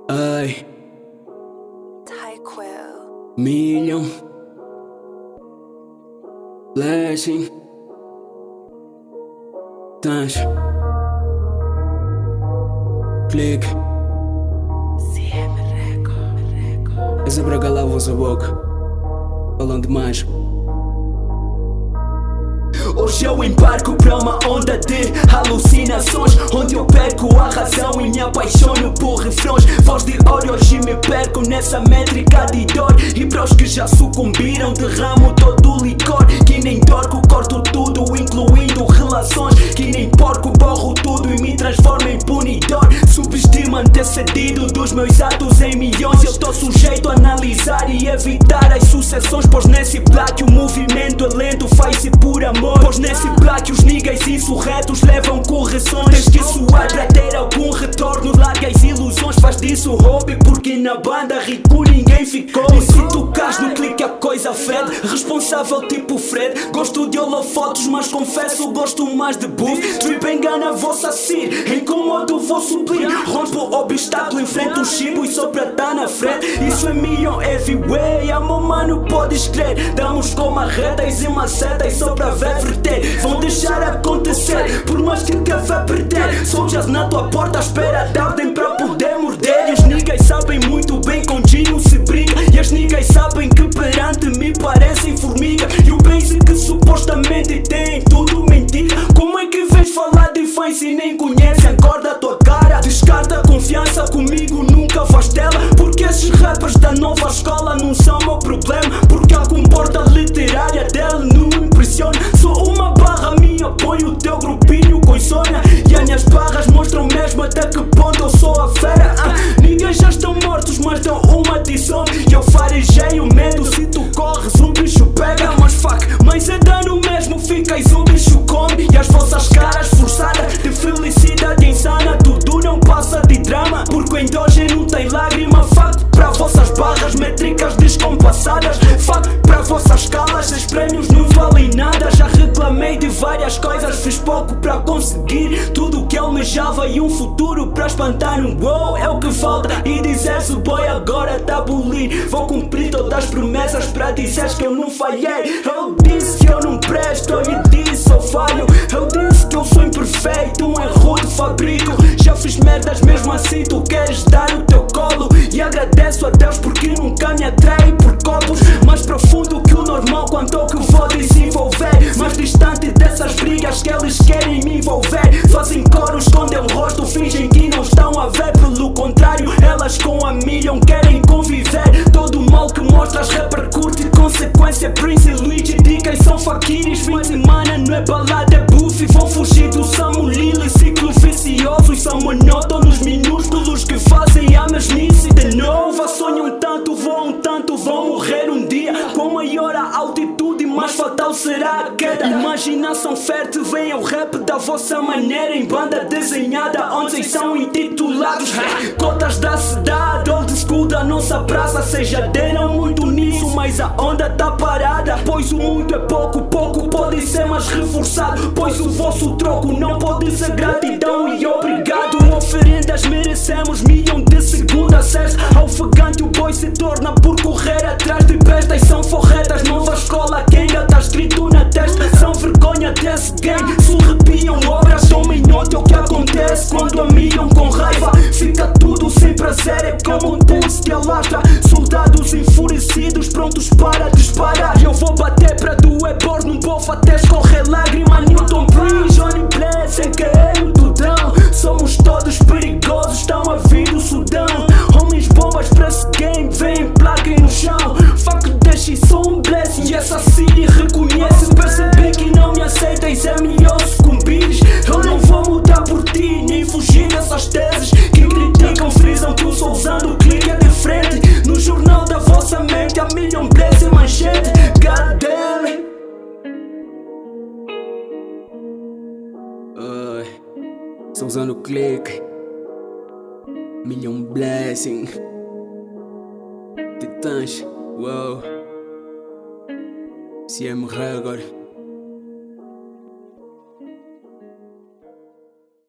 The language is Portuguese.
Ai, Tyquil. Million Blessing Tans Click CM Record. Essa braga lava a vossa boca falando demais. Hoje eu embarco para uma onda de alucinações, onde eu perco a razão e me apaixono por refrões. Voz de ouro, hoje me perco nessa métrica de dor. E para os que já sucumbiram derramo todo o licor. Que nem torco, corto tudo, incluindo relações. Que nem porco, borro tudo e me transformo em punidor. Subestimo antecedido dos meus atos em milhões. Eu estou sujeito a analisar e evitar as sucessões. Pois nesse black o movimento é lento, faz-se por amor. Pois nesse black os niggas insurretos levam correções. Tens que suar para ter algum retorno. Larga as ilusões, faz disso hobby, porque na banda rico ninguém ficou. E se tocares no clique a coisa fede, responsável tipo Fred. Gosto de holofotos, mas confesso gosto mais de buff. Trip engana a vossa Sir, incomodo o vosso blim. Rompo o obstáculo, enfrento o chibo e só para tá na frente. Isso é million heavyweight, amo mano, podes crer. Damos com marretas e macetas só para verter. Vão deixar acontecer, por mais que vai perder. Soldiers na tua porta à espera de ordem para poder morder. E os niggas sabem muito bem contínuo se briga. E as niggas sabem que perante mim parecem formiga. E o base que supostamente tem tudo mentira. Como é que vens falar de fãs e nem conhecem a cor da tua cara? Descarta a confiança, comigo nunca faz tela. Porque esses rappers da nova escola não são meu problema. Porque a comporta literária dele não impressiona. Sou uma barra minha, põe o teu grupinho com insônia. E as minhas barras mostram mesmo até que ponto eu sou a fera. Ninguém já estão mortos, mas dão uma adição. E eu farejei o medo, se tu corres um bicho pega. Mas fuck, mas é dano mesmo, ficas um bicho come. E as vossas caras forçadas de felicidade insana, tudo não passa de drama, porque o endógeno tem lágrima. Fuck para vossas barras métricas descompassadas. Fuck para vossas escalas, esses prémios não valem nada. Já reclamei de várias coisas, fiz pouco para conseguir tudo o que almejava e um futuro para espantar um wow. É o que falta e dizer-se o boy agora tá bulir. Vou cumprir todas as promessas para dizeres que eu não falhei. Eu disse que eu não presto e disse eu falho. Eu disse que eu sou imperfeito, um erro de fabrico. Já fiz merdas mesmo assim, tu queres dar o teu colo. E agradeço a Deus porque nunca me atrai por copos. Mais profundo que o normal quanto ao que vou desenvolver. Mais distante dessas brigas que eles querem me envolver. Fazem coro, escondem o rosto, fingem que não estão a ver. Pelo contrário, elas com a Million querem conviver. Todo o mal que mostras repercute, consequência Prince e Luigi dicas são faquiris. Fim de semana não é balada, é buff. Vão fugir do Samu Lili, ciclos viciosos. São monótonos, minúsculos que fazem a mesmice de novo. Sonham tanto, voam tanto, vão morrer um dia. Com maior a altitude, mais fatal será a queda. Imaginação fértil, vem ao rap da vossa maneira. Em banda desenhada, onde são intitulados cotas da cidade, old school da nossa praça. Cês já deram muito nisso, mas a onda tá parada. Pois o muito é pouco, pouco pode ser mais reforçado. Pois o vosso troco não pode ser gratidão e obrigado. Oferendas merecemos, million de segunda a sexta. Ofegante o boy se torna por correr atrás de bestas. São forretas, nova escola que ainda tá escrito na testa. São vergonha desse game, se arrepiam obras. Tomem nota o que acontece quando a million com raiva. Fica tudo sem prazer, é como um pulse que alastra. Soldados enfurecidos, prontos para disparar. Eu vou bater pra doer, pôr num bofo até escorrer lágrima. Newton Bridge, Johnny Blessing, que é o Dudão. Somos todos perigosos, estão a vir do Sudão. Homens bombas pra esse game, vem plaquem no chão. Fuck, deixa isso um blessing. E essa city reconhece. Percebi que não me aceitas, é melhor sucumbires. Eu não vou mudar por ti, nem fugir dessas teses. Que criticam, frisam que eu sou usando o clique é diferente. No jornal da vossa mente, a Million Blessing manchete. God damn it. Estou usando o clique Million Blessing Titãs, wow CM Record.